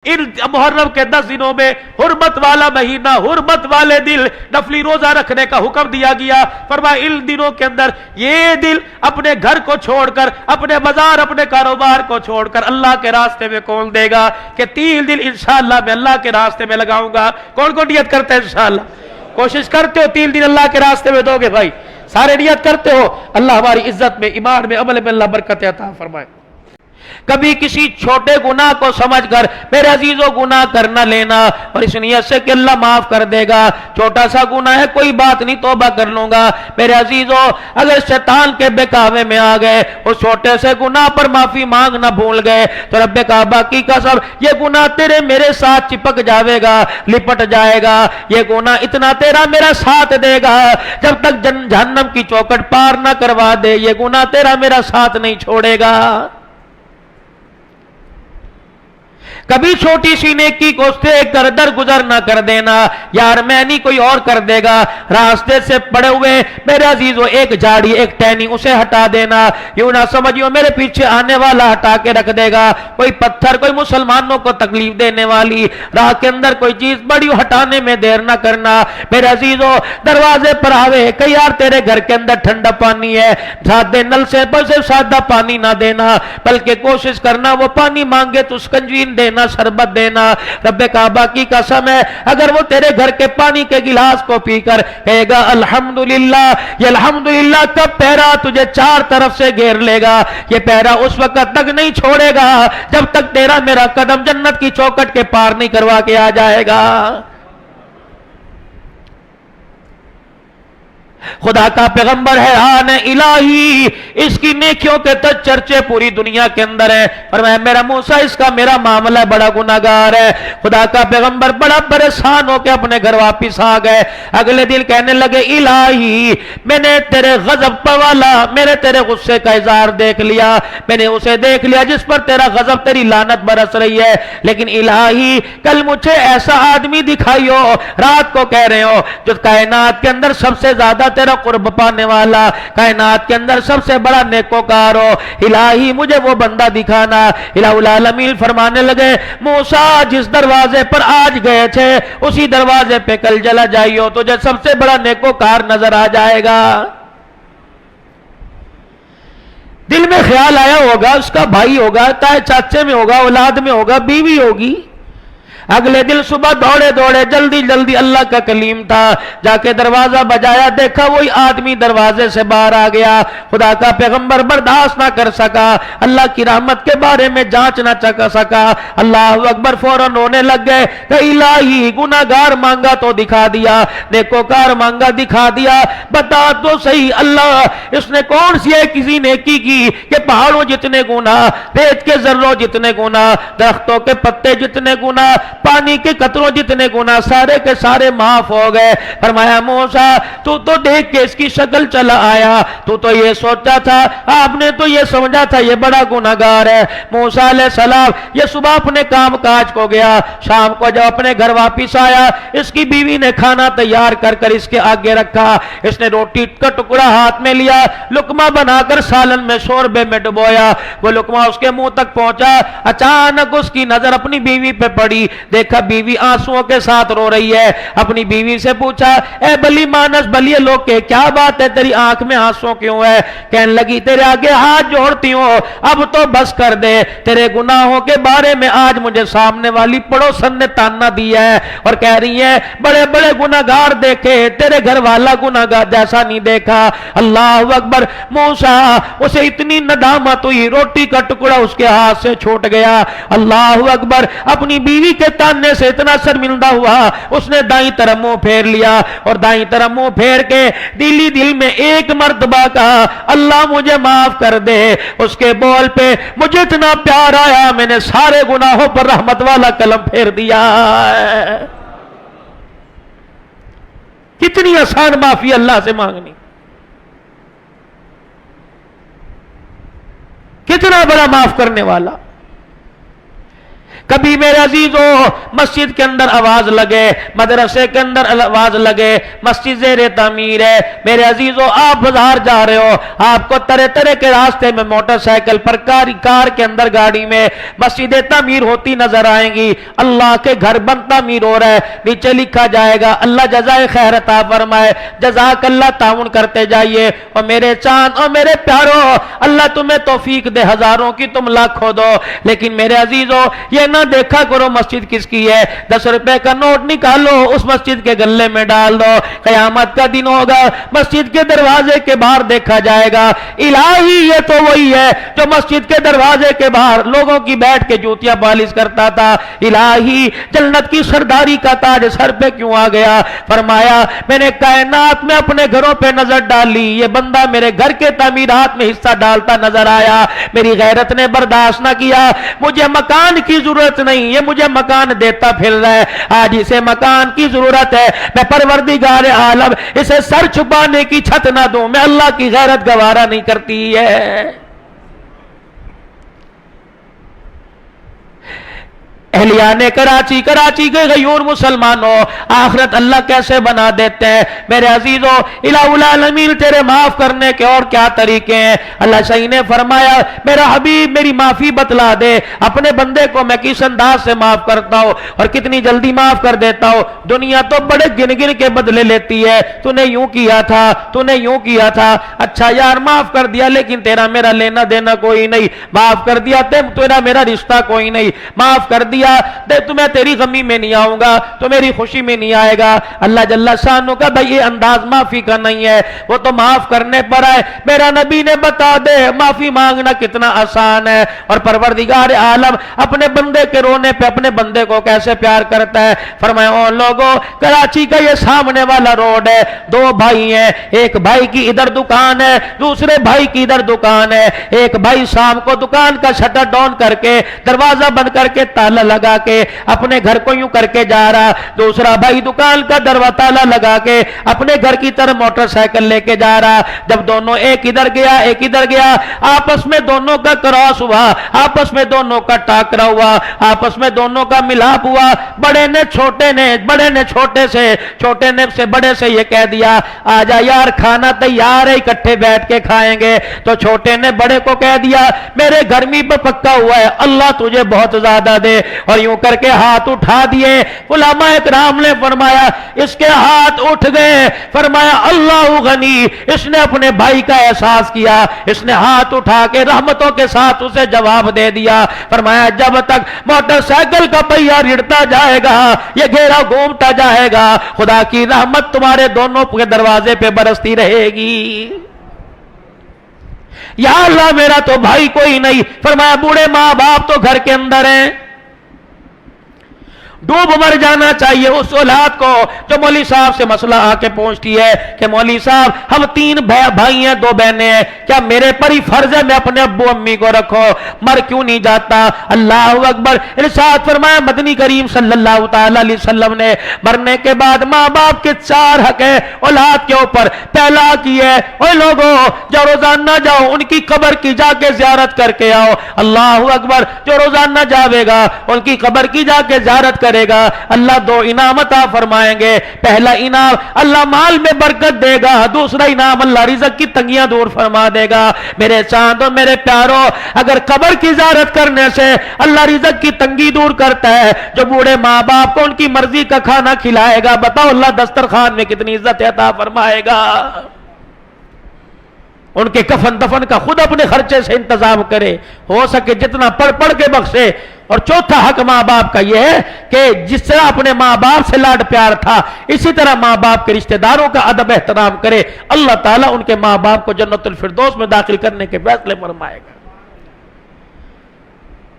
ان محرم کے 10 دنوں میں حرمت والا مہینہ، حرمت والے دل، نفلی روزہ رکھنے کا حکم دیا گیا۔ فرمایا ان دنوں کے اندر یہ دل اپنے گھر کو چھوڑ کر، اپنے بازار، اپنے کاروبار کو چھوڑ کر اللہ کے راستے میں کون دے گا کہ 3 دن انشاءاللہ میں اللہ کے راستے میں لگاؤں گا۔ کون کون نیت کرتے ہیں انشاءاللہ؟ کوشش کرتے ہو 3 دن اللہ کے راستے میں دو گے بھائی؟ سارے نیت کرتے ہو؟ اللہ ہماری عزت میں، ایمان میں، عمل میں اللہ برکت عطا فرمائے۔ کبھی کسی چھوٹے گناہ کو سمجھ کر میرے عزیزوں گناہ کر نہ لینا، اور اس نیت سے کہ اللہ معاف کر دے گا، چھوٹا سا گناہ ہے کوئی بات نہیں، توبہ کر لوں گا۔ میرے عزیزوں اگر شیطان کے بہکاوے میں آ گئے، اس چھوٹے سے گناہ پر معافی مانگنا بھول گئے تو رب کعبہ کی قسم یہ گناہ تیرے میرے ساتھ چپک جاوے گا، لپٹ جائے گا، یہ گناہ اتنا تیرا میرا ساتھ دے گا جب تک جہنم کی چوکٹ پار نہ کروا دے، یہ گناہ تیرا میرا ساتھ نہیں چھوڑے گا۔ کبھی چھوٹی سی نیکی کو دیکھ کر درگزر نہ کر دینا، یار میں نہیں کوئی اور کر دے گا۔ راستے سے پڑے ہوئے میرے عزیزو ایک جھاڑی، ایک ٹہنی، اسے ہٹا دینا، یوں نہ سمجھو میرے پیچھے آنے والا ہٹا کے رکھ دے گا۔ کوئی پتھر، کوئی مسلمانوں کو تکلیف دینے والی راہ کے اندر کوئی چیز بڑی ہٹانے میں دیر نہ کرنا۔ میرے عزیزو دروازے پر آوے کہ یار تیرے گھر کے اندر ٹھنڈا پانی ہے، سادے نل سے بس سادہ پانی نہ دینا، بلکہ کوشش کرنا وہ پانی مانگے تو سکنجین دینا، شربت دینا۔ رب کعبہ کی قسم ہے اگر وہ تیرے گھر کے پانی کے گلاس کو پی کر کہے گا الحمدللہ، یہ الحمدللہ کب پہرا تجھے 4 طرف سے گھیر لے گا، یہ پہرا اس وقت تک نہیں چھوڑے گا جب تک تیرا میرا قدم جنت کی چوکٹ کے پار نہیں کروا کے آ جائے گا۔ خدا کا پیغمبر حیران ہے، الہی اس کی نیکیوں کے تو چرچے پوری دنیا کے اندر ہے، فرمایا میرا موسیٰ اس کا میرا معاملہ بڑا گناہگار ہے۔ خدا کا پیغمبر بڑا پریشان ہو کے اپنے گھر واپس آ گئے۔ اگلے دن کہنے لگے الہی میں نے تیرے غضب پر والا، میں نے تیرے غصے کا اظہار دیکھ لیا، میں نے اسے دیکھ لیا جس پر تیرا غضب، تیری لعنت برس رہی ہے، لیکن الہی کل مجھے ایسا آدمی دکھائیو، رات کو کہہ رہے ہو جو کائنات کے اندر سب سے زیادہ تیرا قرب پانے والا، کائنات کے اندر سب سے بڑا نیکوکار ہو، الہی مجھے وہ بندہ دکھانا۔ الہ العالمین فرمانے لگے موسیٰ جس دروازے پر آج گئے تھے اسی دروازے پہ کل چلا جائیو، تجھے سب سے بڑا نیکوکار نظر آ جائے گا۔ دل میں خیال آیا ہوگا اس کا بھائی ہوگا، چاچے میں ہوگا، اولاد میں ہوگا، بیوی ہوگی۔ اگلے دن صبح دوڑے دوڑے جلدی جلدی اللہ کا کلیم تھا، جا کے دروازہ بجایا، دیکھا وہی آدمی دروازے سے باہر آ گیا۔ خدا کا پیغمبر برداشت نہ کر سکا، اللہ کی رحمت کے بارے میں جانچ نہ سکا، اللہ اکبر فوراً رونے لگ گئے کہ الہی گناہگار مانگا تو دکھا دیا، نیکوکار مانگا دکھا دیا، بتا تو صحیح اللہ اس نے کون سی ہے کسی نیکی کی کہ پہاڑوں جتنے گناہ، ریت کے ذروں جتنے گناہ، درختوں کے پتے جتنے گناہ، پانی کے قطروں جتنے گناہ سارے کے سارے معاف ہو گئے۔ فرمایا موسیٰ تو دیکھ کے اس کی شکل چلا آیا، تو یہ سوچا تھا، آپ نے تو یہ سمجھا تھا یہ بڑا گناہگار ہے۔ موسیٰ علیہ السلام یہ صبح اپنے کام کاج کو گیا، شام کو جب اپنے گھر واپس آیا اس کی بیوی نے کھانا تیار کر کر اس کے آگے رکھا، اس نے روٹی کا ٹکڑا ہاتھ میں لیا، لقمہ بنا کر سالن میں شوربے میں ڈبویا، وہ لقمہ اس کے منہ تک پہنچا، اچانک اس کی نظر اپنی بیوی پہ پڑی، دیکھا بیوی آنسوؤں کے ساتھ رو رہی ہے۔ اپنی بیوی سے پوچھا اے بلی مانس بلیے لوگ کے کیا بات ہے، تیری آنکھ میں آنسو کیوں ہے؟ کہنے لگی تیرے آگے ہاتھ جوڑتی ہوں اب تو بس کر دے، تیرے گناہوں کے بارے میں آج مجھے سامنے والی پڑوسن نے تانا دیا ہے اور کہہ رہی ہے بڑے بڑے گناہگار دیکھے تیرے گھر والا گناہگار جیسا نہیں دیکھا۔ اللہ اکبر، موسیٰ اسے اتنی ندامت ہوئی، روٹی کا ٹکڑا اس کے ہاتھ سے چھوٹ گیا۔ اللہ اکبر، اپنی بیوی کے تانے سے اتنا شرمندہ ہوا اس نے دائیں طرف منہ پھیر لیا اور دائیں طرف منہ پھیر کے دلی دل میں ایک مرتبہ کہا اللہ مجھے معاف کر دے۔ اس کے بول پہ مجھے اتنا پیار آیا میں نے سارے گناہوں پر رحمت والا قلم پھیر دیا۔ کتنی آسان معافی اللہ سے مانگنی، کتنا بڑا معاف کرنے والا۔ کبھی میرے عزیزوں مسجد کے اندر آواز لگے، مدرسے کے اندر آواز لگے، مسجد زیر تعمیر ہے، میرے عزیزوں آپ بازار جا رہے ہو، آپ کو طرح طرح کے راستے میں موٹر سائیکل پر کار کے اندر گاڑی میں مسجدیں تعمیر ہوتی نظر آئیں گی، اللہ کے گھر بن تعمیر ہو رہا ہے، نیچے لکھا جائے گا اللہ جزائے خیر عطا فرمائے، جزاک اللہ، تعاون کرتے جائیے۔ اور میرے چاند اور میرے پیاروں، اللہ تمہیں توفیق دے، ہزاروں کی تم لاکھوں دو، لیکن میرے عزیزوں یہ نہ دیکھا کرو مسجد کس کی ہے، 10 روپے کا نوٹ نکالو اس مسجد کے گلے میں ڈال دو، قیامت کا دن ہوگا مسجد کے دروازے کے باہر دیکھا جائے گا، الہی یہ تو وہی ہے جو مسجد کے دروازے کے باہر لوگوں کی بیٹھ کے جوتیاں پالش کرتا تھا، الہی جنت کی سرداری کا تاج سر پہ کیوں آ گیا؟ فرمایا میں نے کائنات میں اپنے گھروں پہ نظر ڈالی، یہ بندہ میرے گھر کے تعمیرات میں حصہ ڈالتا نظر آیا، میری غیرت نے برداشت نہ کیا، مجھے مکان کی ضرورت نہیں، یہ مجھے مکان دیتا پھر رہا ہے، آج اسے مکان کی ضرورت ہے، میں پروردگار عالم اسے سر چھپانے کی چھت نہ دوں، میں اللہ کی غیرت گوارا نہیں کرتی ہے۔ اہلیان کراچی کے غیور مسلمانوں، آخرت اللہ کیسے بنا دیتے ہیں میرے عزیزوں، الہ العالمین تیرے معاف کرنے کے اور کیا طریقے ہیں؟ اللہ صحیح نے فرمایا میرا حبیب میری معافی بتلا دے، اپنے بندے کو میں کس انداز سے معاف کرتا ہوں اور کتنی جلدی معاف کر دیتا ہوں۔ دنیا تو بڑے گن گن کے بدلے لیتی ہے، تو نے یوں کیا تھا، تو نے یوں کیا تھا، اچھا یار معاف کر دیا لیکن تیرا میرا لینا دینا کوئی نہیں، معاف کر دیا تیرا میرا رشتہ کوئی نہیں، معاف کر دیا تمہیں تیری غمی میں نہیں آؤں گا تو میری خوشی میں نہیں آئے گا۔ اللہ جل شانہ کا بھائی یہ انداز معافی کا نہیں ہے، وہ تو معاف کرنے پر ہے، میرا نبی نے بتا دے معافی مانگنا کتنا آسان ہے، اور پروردگار عالم اپنے بندے کے رونے پہ اپنے بندے کو کیسے پیار کرتا ہے۔ فرمایا او لوگوں، کراچی کا یہ سامنے والا روڈ ہے، دو بھائی ہیں، ایک بھائی کی ادھر دکان ہے، دوسرے بھائی کی ادھر دکان ہے، ایک بھائی شام کو دکان کا شٹر ڈاؤن کر کے دروازہ بند کر کے تالا لگا کے اپنے گھر کو یوں کر کے جا رہا، دوسرا بھائی دکان کا دروازہ تالا لگا کے اپنے گھر کی طرف موٹر سائیکل لے کے جا رہا، جب دونوں ایک ادھر گیا ایک ادھر گیا، آپس میں دونوں کا کراس ہوا، آپس میں دونوں کا ٹاکرا ہوا، آپس میں دونوں کا ملاپ ہوا، بڑے نے چھوٹے سے بڑے سے یہ کہہ دیا آجا یار کھانا تیار ہے اکٹھے بیٹھ کے کھائیں گے، تو چھوٹے نے بڑے کو کہہ دیا میرے گرمی پہ پکا ہوا ہے اللہ تجھے بہت زیادہ دے، اور یوں کر کے ہاتھ اٹھا دیے، علماء اکرام نے فرمایا اس کے ہاتھ اٹھ گئے، فرمایا اللہ غنی، اس نے اپنے بھائی کا احساس کیا، اس نے ہاتھ اٹھا کے رحمتوں کے ساتھ اسے جواب دے دیا، فرمایا جب تک موٹر سائیکل کا پہیہ رڑتا جائے گا یہ گھیرا گھومتا جائے گا خدا کی رحمت تمہارے دونوں کے دروازے پہ برستی رہے گی۔ یا اللہ میرا تو بھائی کوئی نہیں، فرمایا بوڑھے ماں باپ تو گھر کے اندر ہیں، ڈوب مر جانا چاہیے اس اولاد کو جو مولوی صاحب سے مسئلہ آ کے پہنچتی ہے کہ مولوی صاحب ہم 3 بھائی ہیں 2 بہنیں ہیں، کیا میرے پر ہی فرض ہے میں اپنے ابو امی کو رکھو، مر کیوں نہیں جاتا؟ اللہ اکبر، ارشاد فرمایا مدنی کریم صلی اللہ تعالی علیہ وسلم نے مرنے کے بعد ماں باپ کے 4 حق ہیں اولاد کے اوپر، پہلا کی ہے اوے لوگوں جو روزانہ جاؤ ان کی قبر کی جا کے زیارت کر کے آؤ، اللہ اکبر، جو روزانہ جاوے گا ان کی قبر کی جا کے زیارت کرے گا اللہ 2 انعام عطا فرمائیں گے، پہلا انعام اللہ مال میں برکت دے گا، دوسرا انعام اللہ رزق کی تنگیاں دور فرما دے گا۔ میرے چاندوں میرے پیاروں، اگر قبر کی زیارت کرنے سے اللہ رزق کی تنگی دور کرتا ہے، جو بوڑھے ماں باپ کو ان کی مرضی کا کھانا کھلائے گا، بتاؤ اللہ دسترخوان میں کتنی عزت عطا فرمائے گا۔ ان کے کفن دفن کا خود اپنے خرچے سے انتظام کرے، ہو سکے جتنا پڑھ کے بخشے۔ اور چوتھا حق ماں باپ کا یہ ہے کہ جس طرح اپنے ماں باپ سے لاڈ پیار تھا اسی طرح ماں باپ کے رشتہ داروں کا ادب احترام کرے، اللہ تعالیٰ ان کے ماں باپ کو جنت الفردوس میں داخل کرنے کے فیصلے فرمائے گا۔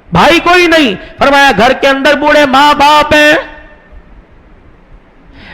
بھائی کوئی نہیں، فرمایا گھر کے اندر بوڑھے ماں باپ ہیں،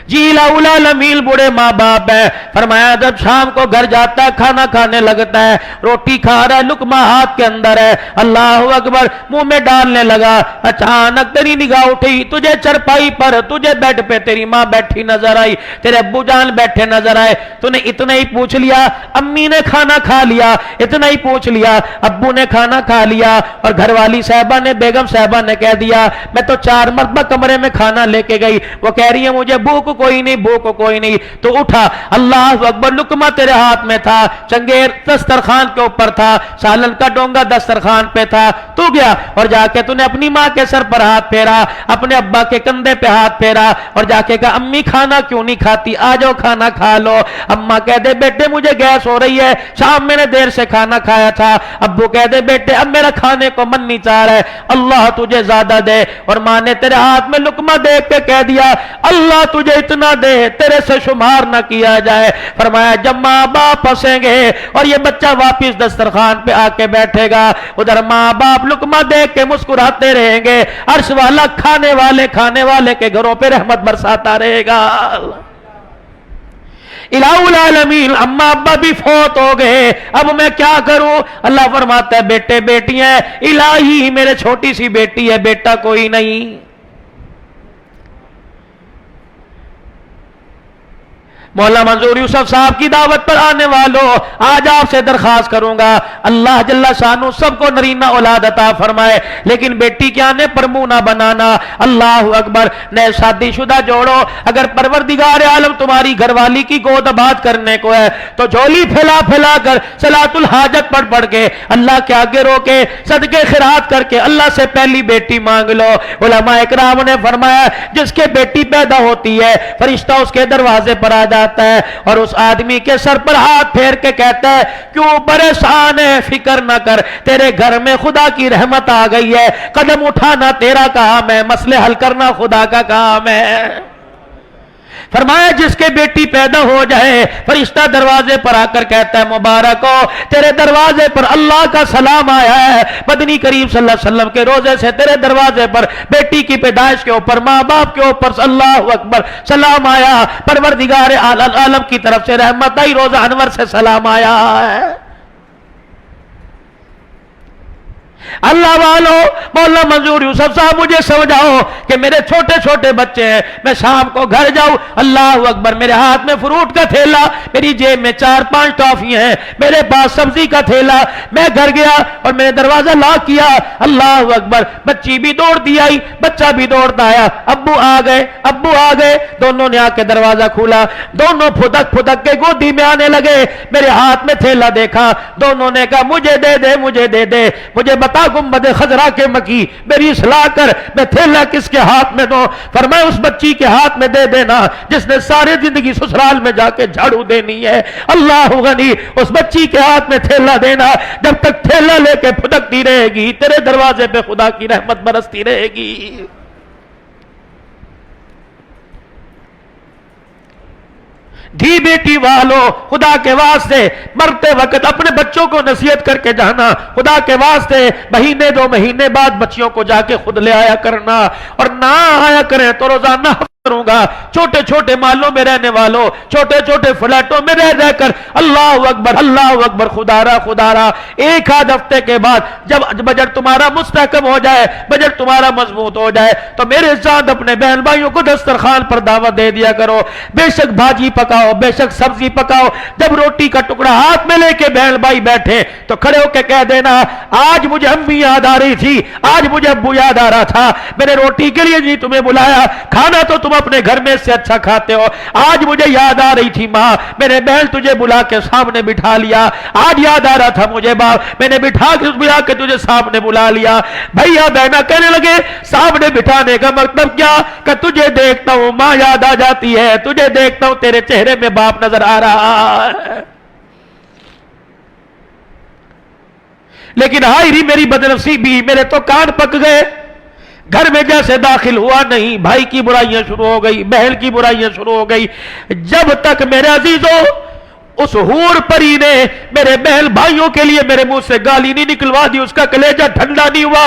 جی العالمین بوڑھے ماں باپ ہے، فرمایا جب شام کو گھر جاتا ہے کھانا کھانے لگتا ہے، روٹی کھا رہا ہے، لقمہ ہاتھ کے اندر ہے، اللہ اکبر منہ میں ڈالنے لگا، اچانک تیری نگاہ اٹھی، تجھے چرپائی پر، تجھے بیڈ پہ تیری ماں بیٹھی نظر آئی، تیرے ابو جان بیٹھے نظر آئے، تو نے اتنا ہی پوچھ لیا امی نے کھانا کھا لیا، اتنا ہی پوچھ لیا ابو نے کھانا کھا لیا، اور گھر والی صاحبہ نے، بیگم صاحبہ نے کہہ دیا میں تو 4 مرتبہ کمرے میں کھانا لے کے گئی، وہ کہہ رہی ہے مجھے بھوک کوئی نہیں، بھوک کوئی نہیں، تو اٹھا، اللہ اکبر، لقمہ تیرے ہاتھ میں تھا، چنگیر دسترخوان کے اوپر تھا، سالن کا ڈونگا دسترخوان پہ تھا، تو گیا اور جا کے تو نے اپنی ماں کے سر پر ہاتھ پھیرا، اپنے ابا کے کندھے پہ ہاتھ پھیرا، اور جا کے کہا امی کھانا کیوں نہیں کھاتی، آ جاؤ کھانا کھا لو۔ اماں کہہ دے بیٹے مجھے گیس ہو رہی ہے، شام میں نے دیر سے کھانا کھایا تھا، ابو کہہ دے بیٹے اب میرا کھانے کو من نہیں چاہ رہا ہے، اللہ تجھے زیادہ دے، اور ماں نے تیرے ہاتھ میں لقمہ دیکھ کے کہہ دیا اللہ تجھے اتنا دے تیرے سے شمار نہ کیا جائے۔ فرمایا جب ماں باپ پھنسیں گے اور یہ بچہ واپس دسترخوان پہ آ کے بیٹھے گا، ادھر ماں باپ لقمہ دیکھ کے مسکراتے رہیں گے، عرش والا کھانے والے کے گھروں پہ رحمت برساتا رہے گا۔ الہ العالمین اما ابا بھی فوت ہو گئے، اب میں کیا کروں؟ اللہ فرماتا ہے بیٹے بیٹیاں الہی، میرے چھوٹی سی بیٹی ہے، بیٹا کوئی نہیں۔ مولا منظور یوسف صاحب کی دعوت پر آنے والوں، آج آپ سے درخواست کروں گا اللہ جل شانہ سب کو نرینہ اولاد عطا فرمائے، لیکن بیٹی کے آنے پر منہ نہ بنانا۔ اللہ اکبر، نئے شادی شدہ جوڑو، اگر پروردگار عالم تمہاری گھر والی کی گود آباد کرنے کو ہے تو جھولی پھیلا پھیلا کر صلاۃ الحاجت پڑھ کے اللہ کے آگے رو کے صدقے خیرات کر کے اللہ سے پہلی بیٹی مانگ لو۔ علماء اکرام نے فرمایا جس کے بیٹی پیدا ہوتی ہے فرشتہ اس کے دروازے پر آ جاتا ہے اور اس آدمی کے سر پر ہاتھ پھیر کے کہتا ہے کیوں پریشان ہے، فکر نہ کر، تیرے گھر میں خدا کی رحمت آ گئی ہے، قدم اٹھانا تیرا کام ہے، مسئلے حل کرنا خدا کا کام ہے۔ فرمایا جس کے بیٹی پیدا ہو جائے فرشتہ دروازے پر آ کر کہتا ہے مبارک ہو، تیرے دروازے پر اللہ کا سلام آیا ہے، مدنی کریم صلی اللہ علیہ وسلم کے روزے سے تیرے دروازے پر بیٹی کی پیدائش کے اوپر، ماں باپ کے اوپر اللہ اکبر سلام آیا، پروردگار عالم کی طرف سے رحمت آئی، روزہ انور سے سلام آیا ہے۔ اللہ والو، مولا منظور یوسف صاحب مجھے سمجھاؤ کہ میرے چھوٹے چھوٹے بچے ہیں، میں شام کو گھر جاؤں، اللہ اکبر، میرے ہاتھ میں فروٹ کا تھیلا، میری جیب میں 4-5 ٹافیاں ہیں، میرے پاس سبزی کا تھیلا، میں گھر گیا اور میں نے دروازہ لاک کیا، اللہ اکبر، بچی بھی دوڑ دی آئی، بچہ بھی دوڑتا آیا، ابو آ گئے، دونوں نے آ کے دروازہ کھولا، دونوں پھدک پھدک کے گودی میں آنے لگے، میرے ہاتھ میں تھیلا دیکھا، دونوں نے کہا مجھے دے دے، مجھے بتا گنبد خضرا کے مکی، میری اصلاح کر، میں تھیلا کس کے ہاتھ میں دوں؟ فرمایا اس بچی کے ہاتھ میں دے دینا جس نے سارے زندگی سسرال میں جا کے جھاڑو دینی ہے، اللہ غنی، اس بچی کے ہاتھ میں تھیلا دینا، جب تک تھیلا لے کے پھدکتی رہے گی تیرے دروازے پہ خدا کی رحمت برستی رہے گی۔ دھی بیٹی والو، خدا کے واسطے مرتے وقت اپنے بچوں کو نصیحت کر کے جانا، خدا کے واسطے مہینے 2 مہینے بعد بچیوں کو جا کے خود لے آیا کرنا، اور نہ آیا کریں تو روزانہ کروں گا، چھوٹے چھوٹے محلوں میں رہنے والوں، چھوٹے چھوٹے فلیٹوں میں رہ کر اللہ اکبر خدا را ایک آدھ ہفتے کے بعد جب بجٹ تمہارا مستحکم ہو جائے، بجٹ تمہارا مضبوط ہو جائے تو میرے ساتھ اپنے بہن بھائیوں کو دسترخوان پر دعوت دے دیا کرو، بے شک بھاجی پکاؤ، بے شک سبزی پکاؤ، جب روٹی کا ٹکڑا ہاتھ میں لے کے بہن بھائی بیٹھے تو کھڑے ہو کے کہہ دینا آج مجھے امی یاد آ رہی تھی، آج مجھے ابو یاد آ رہا تھا، میں نے روٹی کے لیے نہیں تمہیں بلایا، کھانا تو تم اپنے گھر میں سے اچھا کھاتے ہو، آج مجھے یاد آ رہی تھی ماں، میں نے بہن تجھے بلا کے سامنے بٹھا لیا، آج یاد آ رہا تھا مجھے باپ، میں نے بلا کے تجھے سامنے بلا لیا۔ بھیا بہنا کہنے لگے سامنے بٹھانے کا مطلب کیا؟ کہ تجھے دیکھتا ہوں ماں یاد آ جاتی ہے، تجھے دیکھتا ہوں تیرے چہرے میں باپ نظر آ رہا ہے۔ لیکن ہائی ری میری بدنصیبی، میرے تو کان پک گئے، گھر میں جیسے داخل ہوا نہیں، بھائی کی برائیاں شروع ہو گئی، بہن کی برائیاں شروع ہو گئی، جب تک میرے عزیزوں اس حور پری نے میرے بہن بھائیوں کے لیے میرے منہ سے گالی نہیں نکلوا دی، اس کا کلیجہ ٹھنڈا نہیں ہوا۔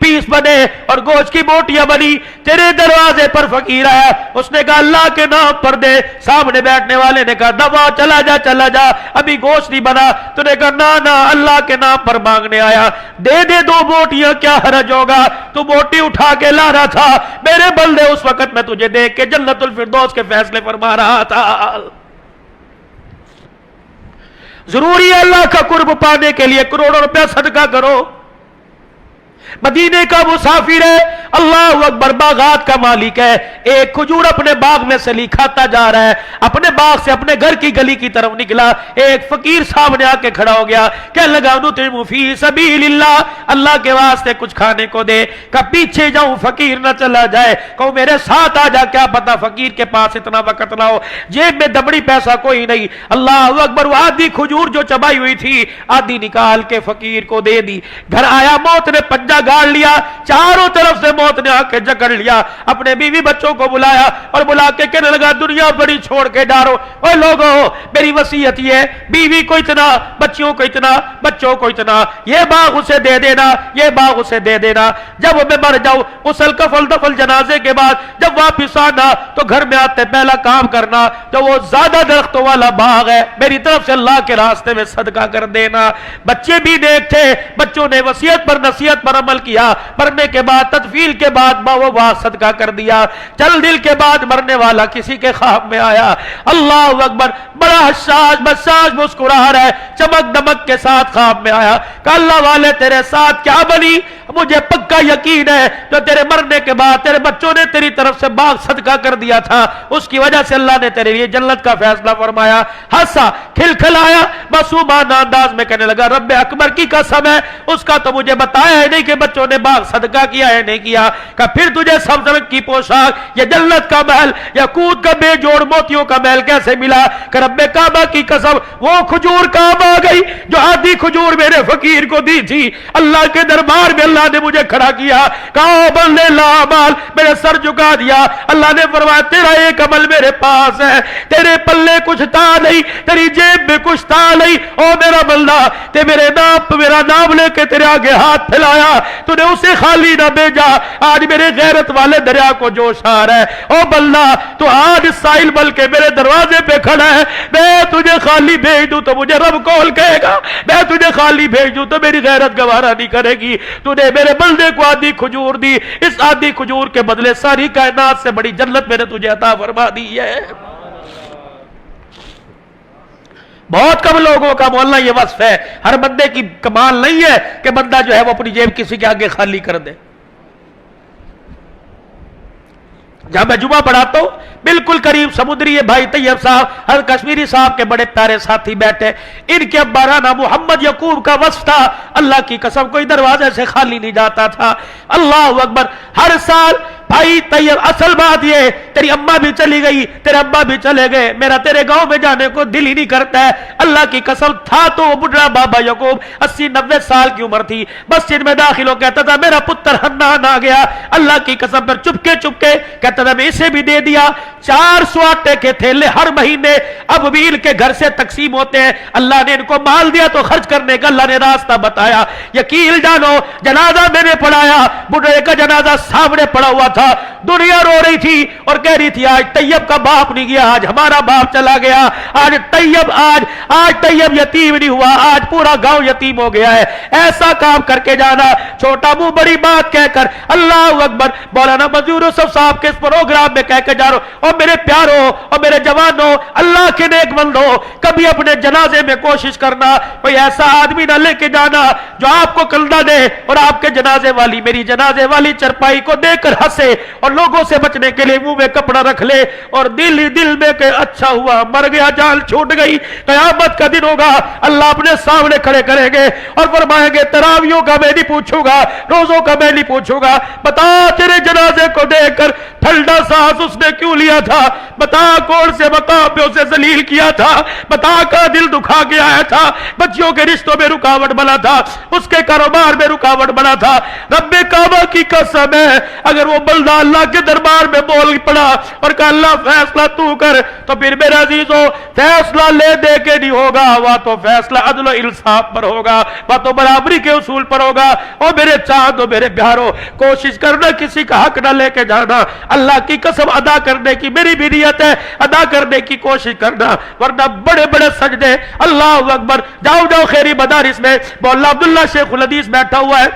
پیس بنے اور گوشت کی بوٹیاں بنی، تیرے دروازے پر فقیر آیا، اس نے کہا اللہ کے نام پر دے، سامنے بیٹھنے والے نے کہا دبا چلا جا ابھی گوشت نہیں بنا، تو نے کہا نا اللہ کے نام پر مانگنے آیا، دے 2 بوٹیاں، کیا حرج ہوگا، تو بوٹی اٹھا کے لا رہا تھا، میرے بندے اس وقت میں تجھے دیکھ کے جنت الفردوس کے فیصلے فرما رہا تھا۔ ضروری ہے اللہ کا قرب پانے کے لیے کروڑوں روپیہ صدقہ کرو۔ مدینے کا مسافر ہے، اللہ اکبر، باغات کا مالک ہے، ایک کھجور اپنے باغ میں سے کھاتا جا رہا ہے، اپنے باغ سے اپنے گھر کی گلی کی طرف نکلا، ایک فقیر سامنے آ کے کھڑا ہو گیا، کہنے لگا نطعم فی سبیل اللہ، اللہ کے واسطے کچھ کھانے کو دے۔ کہ پیچھے جاؤں فقیر نہ چلا جائے، کہو میرے ساتھ آ جا، کیا پتا فقیر کے پاس اتنا وقت نہ ہو، جیب میں دبڑی پیسہ کوئی نہیں، اللہ اکبر، وہ آدھی کھجور جو چبائی ہوئی تھی آدھی نکال کے فقیر کو دے دی۔ گھر آیا، موت نے پنجہ گاڑ لیا، چاروں طرف سے موت نے آ کے جکڑ لیا، اپنے بیوی بچوں کو بلایا اور بلا کے کہنے لگا دنیا بڑی چھوڑ کے ڈارو، اوے لوگوں میری وصیت یہ ہے، بیوی کو اتنا، بچوں کو اتنا، بچوں کو اتنا، یہ باغ اسے دے دینا، یہ باغ اسے دے دینا، جب میں مر جاؤں غسل کفن دفن جنازے کے بعد جب واپس آنا تو گھر میں آتے پہلا کام کرنا تو وہ زیادہ درختوں والا باغ ہے میری طرف سے اللہ کے راستے میں صدقہ کر دینا۔ بچے بھی نیک تھے، بچوں نے وصیت پر نصیحت پر عمل کیا، مرنے کے بعد تدفین کے بعد وہ صدقہ کر دیا۔ چل دل کے بعد مرنے والا کسی کے خواب میں آیا، اللہ اکبر، بڑا حساس بساس مسکرا رہا ہے، چمک دمک کے ساتھ خواب میں آیا کہ اللہ والے تیرے ساتھ کیا بنی، مجھے پکا یقین ہے جو تیرے مرنے کے بعد تیرے بچوں نے تیری طرف سے باغ صدقہ کر دیا تھا، اس کی وجہ سے اللہ نے تیرے لیے جنت کا فیصلہ فرمایا۔ ہنسا، کھلکھلایا، معصومانہ انداز میں کہنے لگا رب اکبر کی قسم ہے، اس کا تو مجھے بتایا ہے نہیں کہ بچوں نے باغ صدقہ کیا ہے نہیں کیا، کہ پھر تجھے سبز رنگ کی پوشاک، یہ جنت کا محل، یاقوت کا بے جوڑ موتیوں کا محل کیسے ملا؟ کہ رب کعبہ کی قسم وہ کھجور کام آ گئی جو آدھی کھجور میرے فقیر کو دی تھی، اللہ کے دربار میں اللہ نے مجھے کھڑا کیا، کہا بندے لا مال، میرے سر جھکا دیا، اللہ نے فرمایا تیرا ایک عمل میرے پاس ہے، تیرے پلے کچھ تھا نہیں، تیری جیب میں کچھ تھا نہیں، او میرا بندہ، تے میرا نام لے کے تیرے آگے ہاتھ پھیلایا، تو نے اسے خالی نہ بھیجا، آج میرے غیرت والے دریا کو جوش آ رہا ہے، او بندہ تو آج ساحل بل کے میرے دروازے پہ کھڑا ہے، میں تجھے خالی بھیج دوں تو مجھے رب کول کہے گا، میں تجھے خالی بھیج دوں تو میری غیرت گوارا نہیں کرے گی، تو نے میرے بندے کو آدھی کھجور دی، اس آدھی کھجور کے بدلے ساری کائنات سے بڑی جنت میں نے تجھے عطا فرما دی ہے۔ بہت کم لوگوں کا مولانا یہ وصف ہے، ہر بندے کی کمال نہیں ہے کہ بندہ جو ہے وہ اپنی جیب کسی کے آگے خالی کر دے۔ جب میں جمعہ پڑھاتا ہوں بالکل قریب سمندری بھائی طیب صاحب ہر کشمیری صاحب کے بڑے پیارے ساتھی بیٹھے، ان کے ابارانہ محمد یعقوب کا وصف تھا، اللہ کی قسم کوئی دروازے سے خالی نہیں جاتا تھا، اللہ اکبر، ہر سال بھائی طیب، اصل بات یہ تیری اماں بھی چلی گئی، تیرے ابا بھی چلے گئے، میرا تیرے گاؤں میں جانے کو دل ہی نہیں کرتا ہے، اللہ کی قسم تھا تو وہ بڑھا بابا یعقوب 80-90 سال کی عمر تھی، مسجد میں داخل ہو کہتا تھا میرا پتر حنان آ گیا، اللہ کی قسم پر چپکے کہتا تھا میں اسے بھی دے دیا۔ 400 آٹے کے تھیلے ہر مہینے اب بھی ان کے گھر سے تقسیم ہوتے ہیں، اللہ نے ان کو مال دیا تو خرچ کرنے کا اللہ نے راستہ بتایا۔ یقین جانو جنازہ میں نے پڑھایا، بڑھے کا جنازہ سامنے پڑا ہوا تھا، دنیا رو رہی تھی اور کہہ رہی تھی آج طیب کا باپ نہیں گیا، آج ہمارا باپ چلا گیا، آج طیب یتیم نہیں ہوا، آج پورا گاؤں یتیم ہو گیا ہے۔ ایسا کام کر کے جانا، چھوٹا منہ بڑی بات کہہ کر، اللہ اکبر، مولانا منظور یوسف صاحب کے اس پروگرام میں کہہ کے جا رہا ہوں، اور میرے پیاروں اور میرے جوانوں، اللہ کے نیک بندوں، کبھی اپنے جنازے میں کوشش کرنا کوئی ایسا آدمی نہ لے کے جانا جو آپ کو کلدہ دے اور آپ کے جنازے والی میری جنازے والی چرپائی کو دے کر ہنسے اور لوگوں سے بچنے کے لیے منہ میں کپڑا رکھ لے اور دل ہی دل میں کہ اچھا ہوا مر گیا، جان چھوٹ گئی، قیامت کا دن ہوگا، اللہ اپنے سامنے کھڑے کریں گے اور فرمائیں گے تراویحوں کا میں نہیں پوچھوں گا، روزوں کا میں نہیں پوچھوں گا، بتا تیرے جنازے کو دیکھ کر ٹھنڈا سانس اس نے کیوں لیا تھا، بتا کون سے مقام پہ اسے ذلیل کیا تھا، بتا کا دل دکھا کے آیا تھا، بچیوں کے رشتوں میں رکاوٹ بنا تھا، اس کے کاروبار میں رکاوٹ بنا تھا، رب کعبہ کی قسم ہے اگر وہ بندہ اللہ اللہ کے دربار میں بول پڑا اور کہا اللہ فیصلہ تو کر. تو پھر میرے عزیزو فیصلہ لے دے کے نہیں ہوگا, وہ تو فیصلہ عدل و انصاف پر ہوگا, وہ تو برابری کے اصول پر ہوگا. اور میرے چاند و میرے پیارو, کوشش کرنا کسی کا حق نہ لے کے جانا. اللہ کی قسم ادا کرنے کی میری بھی نیت ہے, ادا کرنے کی کوشش کرنا, ورنہ بڑے بڑے سجدے. اللہ اکبر. جاؤ جاؤ خیری مدارس میں مولانا عبداللہ شیخ الحدیث بیٹھا ہوا ہے,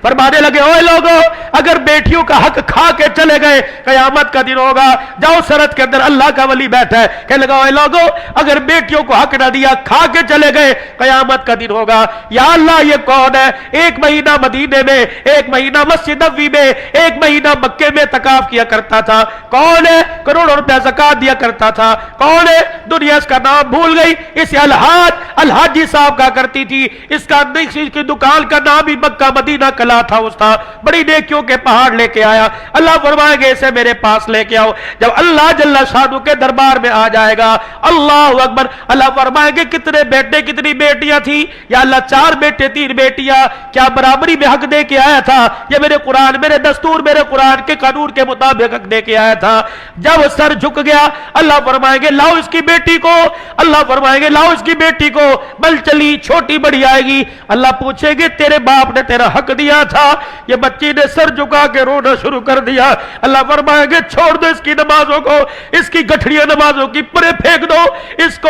فرمانے لگے اوے لوگوں, اگر بیٹیوں کا حق کھا کے چلے گئے قیامت کا دن ہوگا. جاؤ سرحد کے اندر اللہ کا ولی بیٹھا ہے, کہنے لگا اوے لوگوں, اگر بیٹیوں کو حق نہ دیا, کھا کے چلے گئے, قیامت کا دن ہوگا. یا اللہ یہ کون ہے؟ ایک مہینہ مدینے میں, ایک مہینہ مسجد نبوی میں, ایک مہینہ مکے میں اعتکاف کیا کرتا تھا. کون ہے؟ کروڑوں روپے زکات دیا کرتا تھا. کون ہے؟ دنیا اس کا نام بھول گئی. اسے الحاجی صاحب کہا کرتی تھی. اس کی دکان کا نام ہی مکہ مدینہ کلا تھا. اس تھا بڑی نیکیوں کے پہاڑ لے کے آیا. اللہ فرمائے گے اسے میرے پاس لے کے آؤ. جب اللہ جل شانہ کے دربار میں آ جائے گا, اللہ اکبر, اللہ فرمائے گے کتنے بیٹے کتنی بیٹیاں تھی؟ یا اللہ 4 بیٹے 3 بیٹیاں. کیا برابری میں حق دے کے آیا تھا؟ یہ میرے قرآن, میرے دستور, میرے قرآن کے قانون کے مطابق حق دے کے آیا تھا. جب سر جھک گیا, اللہ فرمائے گے لاؤ اس کی بیٹی کو. اللہ فرمائے گے لاؤ اس کی بیٹی کو. بل چلی چھوٹی بڑی آئے گی. اللہ پوچھے گے تیرے باپ نے تیرا حق دیا تھا؟ یہ بچی نے سر جھکا کے رونا شروع کر دیا. اللہ فرمائے گے چھوڑ دو اس کی نمازوں کو, اس کی گٹھڑیاں نمازوں کی پرے پھینک دو. اس کو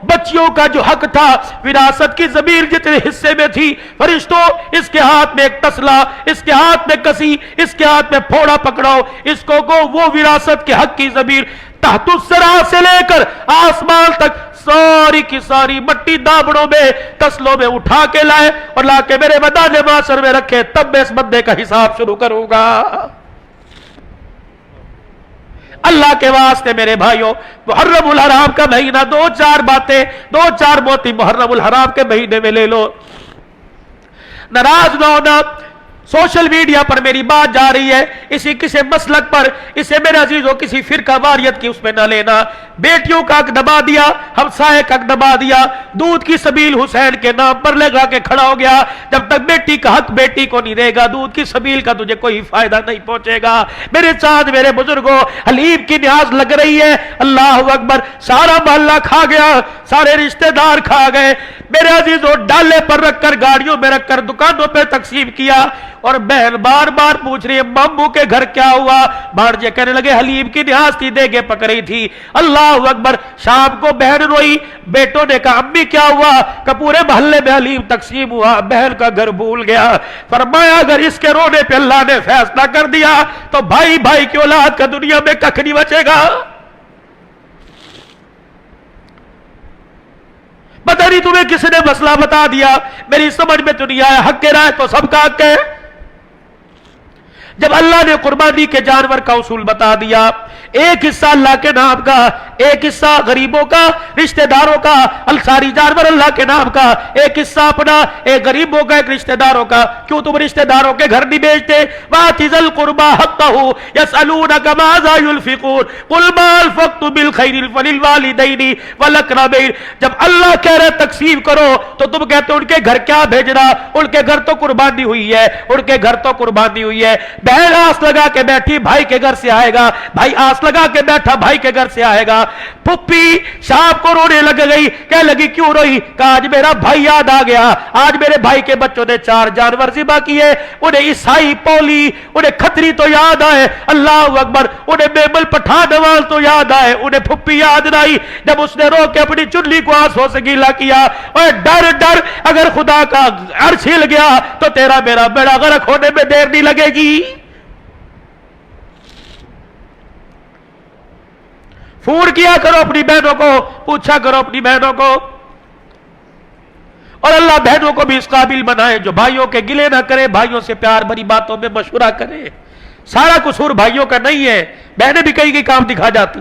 بچیوں کا جو حق تھا, وراثت کی زمین جتنے حصے میں تھی, فرشتوں اس کے ہاتھ میں ایک تسلا, اس کے ہاتھ میں کسی, اس کے ہاتھ میں پھوڑا پکڑاؤ. اس کو وہ وراثت کے حق کی زمین تحت الثرى سے لے کر آسمان تک ساری کی ساری مٹی دابڑوں میں تسلوں میں اٹھا کے لائے اور لا کے میرے میدان محشر میں رکھے. تب میں اس بندے کا حساب شروع کروں گا. اللہ کے واسطے میرے بھائیوں, محرم الحرام کا مہینہ, 2-4 باتیں, 2-4 موتی محرم الحرام کے مہینے میں لے لو. ناراض نہ ہونا, سوشل میڈیا پر میری بات جا رہی ہے, اسی کسی مسلک پر, اسے میرے عزیزوں کسی فرقہ واریت کی اس میں نہ لینا. بیٹیوں کا حق دبا دیا, ہمسائے کا حق دبا دیا, دودھ کی سبیل حسین کے نام پر لگا کے کھڑا ہو گیا. جب تک بیٹی کا حق بیٹی کو نہیں دے گا, دودھ کی سبیل کا تجھے کوئی فائدہ نہیں پہنچے گا. میرے چاند میرے بزرگوں, حلیب کی نیاز لگ رہی ہے, اللہ اکبر, سارا محلہ کھا گیا, سارے رشتہ دار کھا گئے. میرے عزیزوں ڈالے پر رکھ کر, گاڑیوں میں رکھ کر دکانوں پہ تقسیم کیا. اور بہن بار بار پوچھ رہی ہے ماموں کے گھر کیا ہوا. بھانجے کہنے لگے حلیب کی نیاز تھی, دے کے پک رہی تھی. اللہ اکبر. شام کو بہن روئی, بیٹوں نے کہا امی کیا ہوا؟ کہ پورے محلے میں حلیب تقسیم ہوا, بہن کا گھر بھول گیا. فرمایا اگر اس کے رونے پہ اللہ نے فیصلہ کر دیا تو بھائی بھائی کی اولاد کا دنیا میں ککھ نہیں بچے گا. پتہ نہیں تمہیں کس نے مسئلہ بتا دیا, میری سمجھ میں تو نہیں آیا. حق کے رائے تو سب کا حق ہے. جب اللہ نے قربانی کے جانور کا اصول بتا دیا, ایک حصہ اللہ کے نام کا, ایک حصہ غریبوں کا, رشتہ داروں کا, انصاری جانور اللہ کے نام کا, ایک حصہ اپنا, ایک غریبوں کا, ایک رشتہ داروں کا. کیوں تم رشتہ داروں کے گھر نہیں بیچتے؟ وَآتِ ذِی الْقُرْبَىٰ حَقَّهُ يَسْأَلُونَكَ مَاذَا يُنْفِقُونَ قُلْ مَا أَنفَقْتُم مِّن خَيْرٍ فَلِلْوَالِدَيْنِ وَالْأَقْرَبَيْنِ. جب اللہ کہہ رہے تقسیم کرو تو تم کہتے ہو ان کے گھر کیا بھیجنا, ان کے گھر تو قربانی ہوئی ہے, ان کے گھر تو قربانی ہوئی ہے. بہن آس لگا کے بیٹھی بھائی کے گھر سے آئے گا, بھائی آس لگا کے بیٹھا بھائی کے گھر سے آئے گا. پھپھی شام کو رونے لگ گئی, کہنے لگی کیوں روئی؟ کہ آج میرا بھائی یاد آ گیا, آج میرے بھائی کے بچوں نے 4 جانور ذبح کیے, انہیں عیسائی پولی, انہیں کھتری تو یاد آئے, اللہ اکبر, انہیں میمل پٹھان نواز تو یاد آئے, انہیں پھپھی یاد نہ آئی. جب اس نے رو کے اپنی چنلی کو آنسوں سے گیلا کیا, اور ڈر ڈر اگر خدا کا عرش ہل گیا تو تیرا میرا بیڑا غرق ہونے میں دیر نہیں لگے گی. فون کیا کرو اپنی بہنوں کو, پوچھا کرو اپنی بہنوں کو, اور اللہ بہنوں کو بھی اس قابل بنائے جو بھائیوں کے گلے نہ کرے, بھائیوں سے پیار بھری باتوں میں مشورہ کرے. سارا قصور بھائیوں کا نہیں ہے, بہنیں بھی کئی کام دکھا جاتی.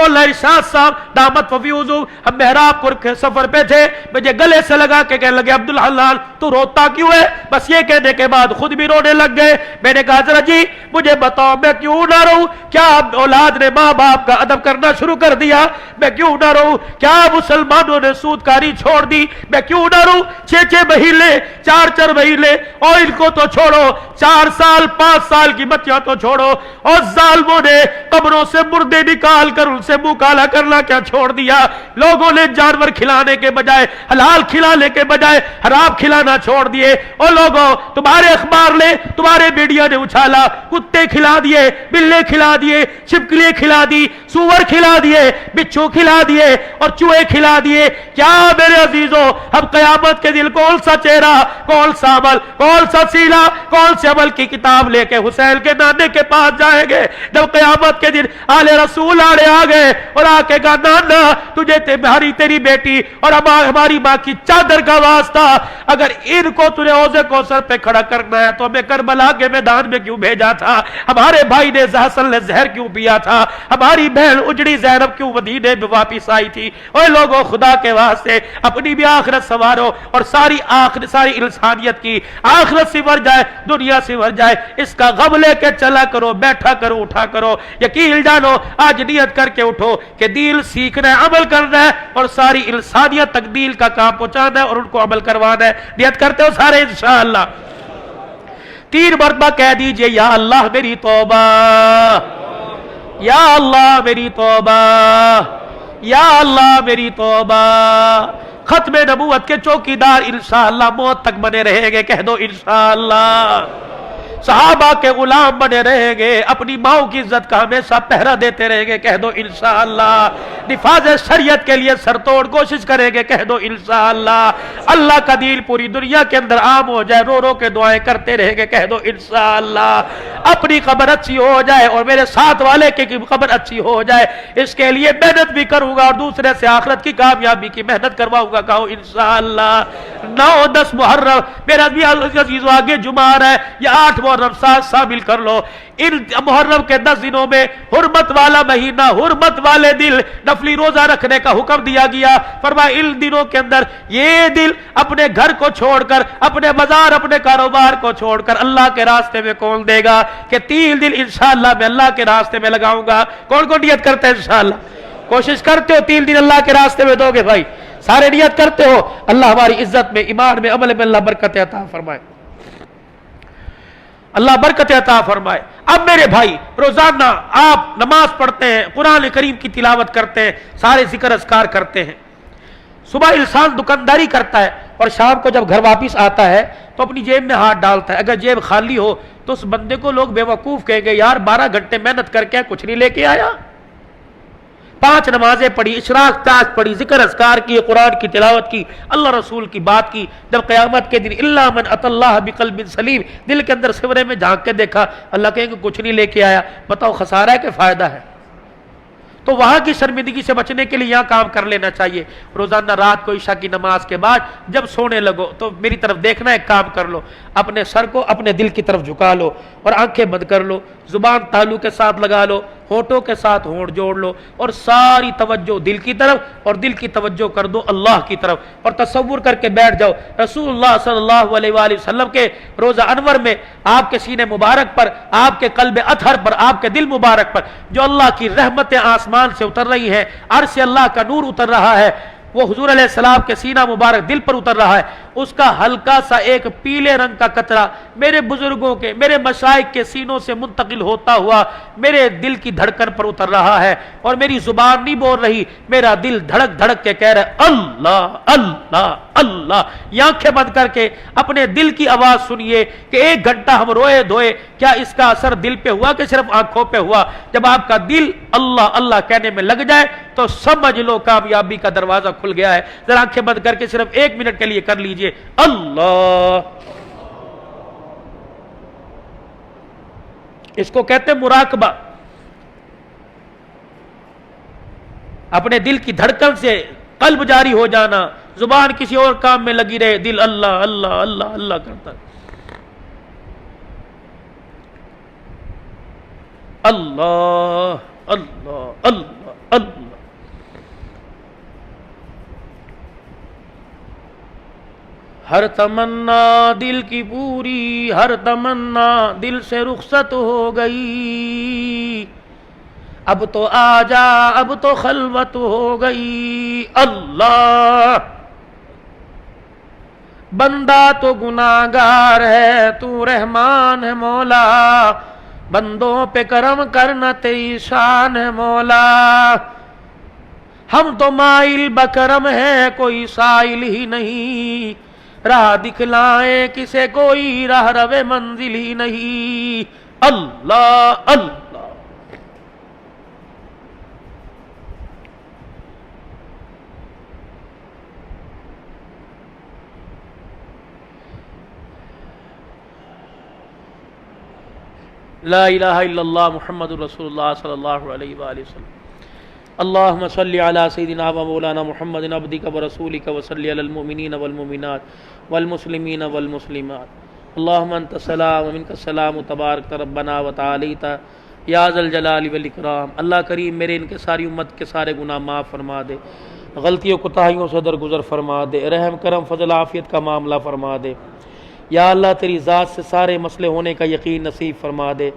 مولانا ارشاد صاحب دامت وفیوزو، ہم محراب پور کے سفر پہ تھے، مجھے گلے سے لگا کے کہنے لگے عبدالحنان تو روتا کیوں ہے؟ بس یہ کہنے کے بعد خود بھی رونے لگ گئے۔ میں نے کہا حضرت جی مجھے بتاؤ میں کیوں نہ رہوں؟ کیا اولاد نے ماں باپ کا ادب کرنا شروع کر دیا؟ میں کیوں نہ رہوں؟ کیا مسلمانوں نے سود کاری چھوڑ دی؟ میں کیوں نہ رہوں؟ 6 مہینے 4 مہینے اور ان کو تو چھوڑو، 4 سال 5 سال کی بچیاں تو چھوڑو، اور ظالموں نے قبروں سے مردے نکال کر ان سے منہ کالا کرنا کیا چھوڑ دیا؟ لوگوں نے جانور کھلانے کے بجائے حلال کھلانے کے بجائے حرام کھلانا چھوڑ دیے۔ اور لوگوں تمہارے اخبار نے، تمہارے میڈیا نے اچھالا، کتے کھلا دیے، بلے کھلا دیے، چھپکلیاں کھلا دی، سور کھلا دیے، بچھو کھلا دیے اور چوہے کھلا دیے۔ کیا میرے عزیزوں ہم قیامت کے دن کون سا چہرہ، کون سا عمل، کون سا سیلا، کون سے عمل کی کتاب لے کے حسین کے نانے کے پاس جائیں گے؟ جب قیامت کے دن آل رسول آڑے آ گئے اور آ کے کہا نانا تجھے تیری بیٹی اور ہماری ماں کی چادر کا واسطہ، اگر ان کو تجھے اوزے کوثر پہ کھڑا کرنا ہے تو ہمیں کربلا کے میدان میں کیوں بھیجا تھا؟ ہمارے بھائی نے حسن نے زہر کیوں پیا تھا؟ ہماری بہن اجڑی زینب کیوں مدینے میں واپس آئی تھی؟ اوے لوگوں خدا کے واسطے اپنی بھی آخرت سنوارو اور ساری انسانیت کی آخرت سنور جائے، دنیا سنور جائے، اس کا غم لے کے چلا کرو، بیٹھا کرو، اٹھا کرو۔ یقین جانو آج نیت کر کے اٹھو کہ دین سیکھنا ہے، عمل کرنا ہے اور ساری انسانیت تک دین کا کام پہنچانا ہے اور ان کو عمل کروانا ہے۔ نیت کرتے ہو سارے انشاءاللہ؟ 3 مرتبہ کہہ دیجئے یا اللہ میری توبہ، یا اللہ میری توبہ، یا اللہ میری توبہ۔ ختم نبوت کے چوکیدار انشاءاللہ موت تک بنے رہیں گے، کہہ دو انشاءاللہ۔ صحابہ کے غلام بنے رہیں گے، اپنی ماؤں کی عزت کا ہمیشہ پہرا دیتے رہیں گے، کہہ دو انشاءاللہ۔ نفاذ شریعت کے لیے سر توڑ کوشش کریں گے، کہہ دو انشاءاللہ۔ اللہ کا دین پوری دنیا کے اندر عام ہو جائے، رو رو کے دعائیں کرتے رہیں گے، کہہ دو انشاءاللہ۔ اپنی قبر اچھی ہو جائے اور میرے ساتھ والے کی قبر اچھی ہو جائے، اس کے لیے محنت بھی کروں گا اور دوسرے سے آخرت کی کامیابی کی محنت کرواؤں گا، کہو انشاءاللہ۔ 9-10 محرم میرا بھی عزیزو آگے جمعہ ہے، یا 8 محرم ساتھ شامل کر لو۔ ان محرم کے 10 دنوں میں حرمت والا مہینہ، حرمت والے دل، نفلی روزہ رکھنے کا حکم دیا گیا۔ فرمایا ان دنوں کے اندر یہ دل اپنے گھر کو چھوڑ کر، اپنے بازار، اپنے کاروبار کو چھوڑ کر اللہ کے راستے میں کون دے گا؟ کہ 3 دن انشاءاللہ میں اللہ کے راستے میں لگاؤں گا۔ کون کون نیت کرتے ہیں انشاءاللہ؟ کوشش کرتے ہو 3 دن اللہ کے راستے میں دو گے بھائی؟ سارے نیت کرتے ہو؟ اللہ ہماری عزت میں، ایمان میں، عمل میں اللہ برکت عطا فرمائے، اللہ برکت عطا فرمائے۔ اب میرے بھائی روزانہ آپ نماز پڑھتے ہیں، قرآن کریم کی تلاوت کرتے ہیں، سارے ذکر اذکار کرتے ہیں۔ صبح انسان دکانداری کرتا ہے اور شام کو جب گھر واپس آتا ہے تو اپنی جیب میں ہاتھ ڈالتا ہے۔ اگر جیب خالی ہو تو اس بندے کو لوگ بے وقوف کہیں گے، یار 12 گھنٹے محنت کر کے کچھ نہیں لے کے آیا۔ 5 نمازیں پڑھی، اشراق تاج پڑھی، ذکر اذکار کی، قرآن کی تلاوت کی، اللہ رسول کی بات کی۔ جب قیامت کے دن الا من اتى اللہ بقلب سلیم، دل کے اندر سورے میں جھانک کے دیکھا، اللہ کہیں گے کچھ نہیں لے کے آیا، بتاؤ خسارہ ہے کہ فائدہ ہے؟ تو وہاں کی شرمندگی سے بچنے کے لیے یہاں کام کر لینا چاہیے۔ روزانہ رات کو عشاء کی نماز کے بعد جب سونے لگو تو میری طرف دیکھنا، ایک کام کر لو، اپنے سر کو اپنے دل کی طرف جھکا لو اور آنکھیں بند کر لو، زبان تالو کے ساتھ لگا لو، ہونٹوں کے ساتھ ہونٹ جوڑ لو اور ساری توجہ دل کی طرف اور دل کی توجہ کر دو اللہ کی طرف، اور تصور کر کے بیٹھ جاؤ رسول اللہ صلی اللہ علیہ وآلہ وسلم کے روزہ انور میں آپ کے سینے مبارک پر، آپ کے قلب اطہر پر، آپ کے دل مبارک پر جو اللہ کی رحمتیں آسمان سے اتر رہی ہیں، عرش سے اللہ کا نور اتر رہا ہے، وہ حضور علیہ السلام کے سینہ مبارک دل پر اتر رہا ہے، اس کا ہلکا سا ایک پیلے رنگ کا قطرہ میرے بزرگوں کے، میرے مشائخ کے سینوں سے منتقل ہوتا ہوا میرے دل کی دھڑکن پر اتر رہا ہے، اور میری زبان نہیں بول رہی، میرا دل دھڑک دھڑک کے کہہ رہا ہے اللہ اللہ اللہ۔ یہ آنکھیں بند کر کے اپنے دل کی آواز سنیے کہ 1 گھنٹہ ہم روئے دھوئے، کیا اس کا اثر دل پہ ہوا کہ صرف آنکھوں پہ ہوا؟ جب آپ کا دل اللہ اللہ کہنے میں لگ جائے تو سمجھ لو کامیابی کا دروازہ کھل گیا ہے۔ ذرا آنکھیں بند کر کے صرف 1 منٹ کے لیے کر لیجئے اللہ۔ اس کو کہتے ہیں مراقبہ، اپنے دل کی دھڑکن سے قلب جاری ہو جانا، زبان کسی اور کام میں لگی رہے، دل اللہ اللہ اللہ اللہ کرتا، اللہ اللہ اللہ اللہ ہر تمنا دل کی پوری، ہر تمنا دل سے رخصت ہو گئی، اب تو آ جا اب تو خلوت ہو گئی۔ اللہ بندہ تو گناہگار ہے، تو رحمان ہے مولا، بندوں پہ کرم کرنا تیری شان ہے مولا، ہم تو مائل بکرم ہیں کوئی سائل ہی نہیں، راہ دکھلائیں کسے کوئی راہ رو منزل ہی نہیں۔ اللہ اللہ لا الہ الا اللہ محمد رسول اللہ صلی اللہ علیہ وآلہ وسلم۔ اللہم صلی علی سیدنا و مولانا محمد عبدک و رسولک و صلی علی المؤمنین والمؤمنات والمسلمین والمسلمات۔ اللہم انت السلام و منک السلام تبارک ربنا و تعالیت یا ذا الجلال والاکرام۔ اللہ کریم میرے ان کے ساری امت کے سارے گناہ معاف فرما دے، غلطیوں کوتاہیوں سے درگزر فرما دے، رحم کرم فضل عافیت کا معاملہ فرما دے۔ یا اللہ تیری ذات سے سارے مسئلے ہونے کا یقین نصیب فرما دے،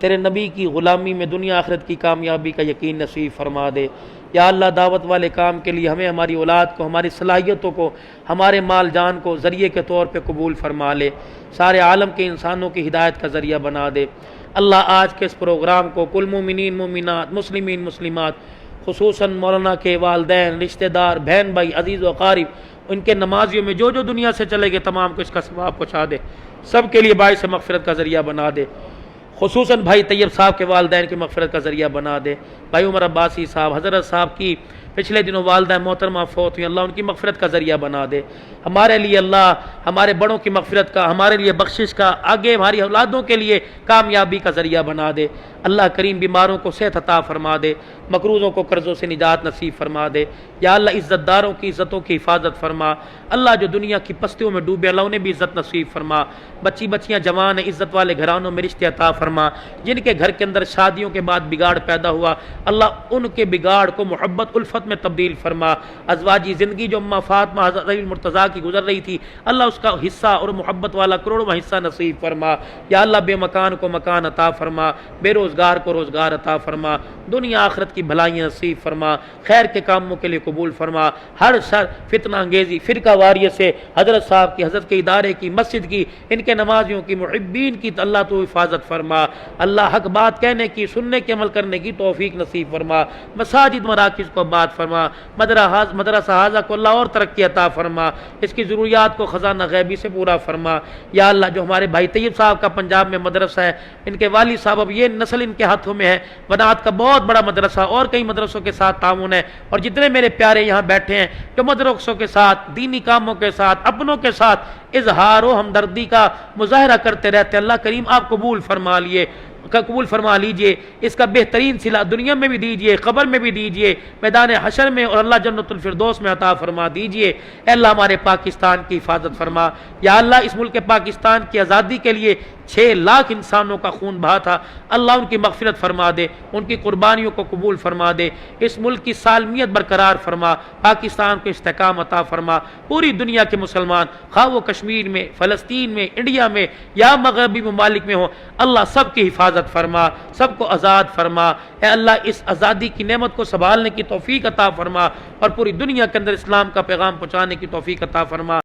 تیرے نبی کی غلامی میں دنیا آخرت کی کامیابی کا یقین نصیب فرما دے۔ یا اللہ دعوت والے کام کے لیے ہمیں، ہماری اولاد کو، ہماری صلاحیتوں کو، ہمارے مال جان کو ذریعے کے طور پہ قبول فرما لے، سارے عالم کے انسانوں کی ہدایت کا ذریعہ بنا دے۔ اللہ آج کے اس پروگرام کو کل مومنین مومنات مسلمین مسلمات، خصوصاً مولانا کے والدین، رشتہ دار، بہن بھائی، عزیز و اقارب، ان کے نمازیوں میں جو دنیا سے چلے گئے تمام کو اس کا ثواب پہنچا دے، سب کے لیے باعث مغفرت کا ذریعہ بنا دے، خصوصاً بھائی طیب صاحب کے والدین کی مغفرت کا ذریعہ بنا دے، بھائی عمر عباسی صاحب، حضرت صاحب کی پچھلے دنوں والدہ محترمہ فوت ہوئی، اللہ ان کی مغفرت کا ذریعہ بنا دے، ہمارے لیے اللہ ہمارے بڑوں کی مغفرت کا، ہمارے لیے بخشش کا، آگے ہماری اولادوں کے لیے کامیابی کا ذریعہ بنا دے۔ اللہ کریم بیماروں کو صحت عطا فرما دے، مقروضوں کو قرضوں سے نجات نصیب فرما دے۔ یا اللہ عزت داروں کی عزتوں کی حفاظت فرما، اللہ جو دنیا کی پستیوں میں ڈوبے اللہ انہیں بھی عزت نصیب فرما، بچیاں جوان ہیں عزت والے گھرانوں میں رشتے عطا فرما، جن کے گھر کے اندر شادیوں کے بعد بگاڑ پیدا ہوا اللہ ان کے بگاڑ کو محبت الفت میں تبدیل فرما، ازواجی زندگی جو اماں فاطمہ حضرت علی مرتضیٰ کی گزر رہی تھی اللہ اس کا حصہ اور محبت والا کروڑواں حصہ نصیب فرما۔ یا اللہ بے مکان کو مکان عطا فرما، بے روزگار کو روزگار عطا فرما، دنیا آخرت کی بھلائیاں نصیب فرما، خیر کے کاموں کے لیے قبول فرما، ہر شر فتنہ انگیزی فرقہ واریت سے حضرت صاحب کی، حضرت کے ادارے کی، مسجد کی، ان کے نمازیوں کی، محبین کی اللہ تو حفاظت فرما، اللہ حق بات کہنے کی، سننے کے عمل کرنے کی توفیق نصیب فرما، مساجد مراکز کو آباد فرما، مدرسہ حاضہ کو اللہ اور ترقی عطا فرما، اس کی ضروریات کو خزانہ غیبی سے پورا فرما۔ یا اللہ جو ہمارے بھائی طیب صاحب کا پنجاب میں مدرسہ ہے، ان کے والد صاحب اب یہ نسل ان کے ہاتھوں میں ہے، بنات کا بہت بڑا مدرسہ اور کئی مدرسوں کے ساتھ تعاون ہے، اور جتنے میرے پیارے یہاں بیٹھے ہیں جو مدرسوں کے ساتھ، دینی کاموں کے ساتھ، اپنوں کے ساتھ اظہار و ہمدردی کا مظاہرہ کرتے رہتے ہیں، اللہ کریم آپ قبول فرما لیجئے، اس کا بہترین صلہ دنیا میں بھی دیجئے، قبر میں بھی دیجئے، میدان حشر میں اور اللہ جنت الفردوس میں عطا فرما دیجئے۔ اے اللہ ہمارے پاکستان کی حفاظت فرما، یا اللہ اس ملک پاکستان کی آزادی کے لیے 6 لاکھ انسانوں کا خون بہا تھا، اللہ ان کی مغفرت فرما دے، ان کی قربانیوں کو قبول فرما دے، اس ملک کی سالمیت برقرار فرما، پاکستان کو استحکام عطا فرما، پوری دنیا کے مسلمان خواہ وہ کشمیر میں، فلسطین میں، انڈیا میں یا مغربی ممالک میں ہو، اللہ سب کی حفاظت فرما، سب کو آزاد فرما۔ اے اللہ اس آزادی کی نعمت کو سنبھالنے کی توفیق عطا فرما، اور پوری دنیا کے اندر اسلام کا پیغام پہنچانے کی توفیق عطا فرما۔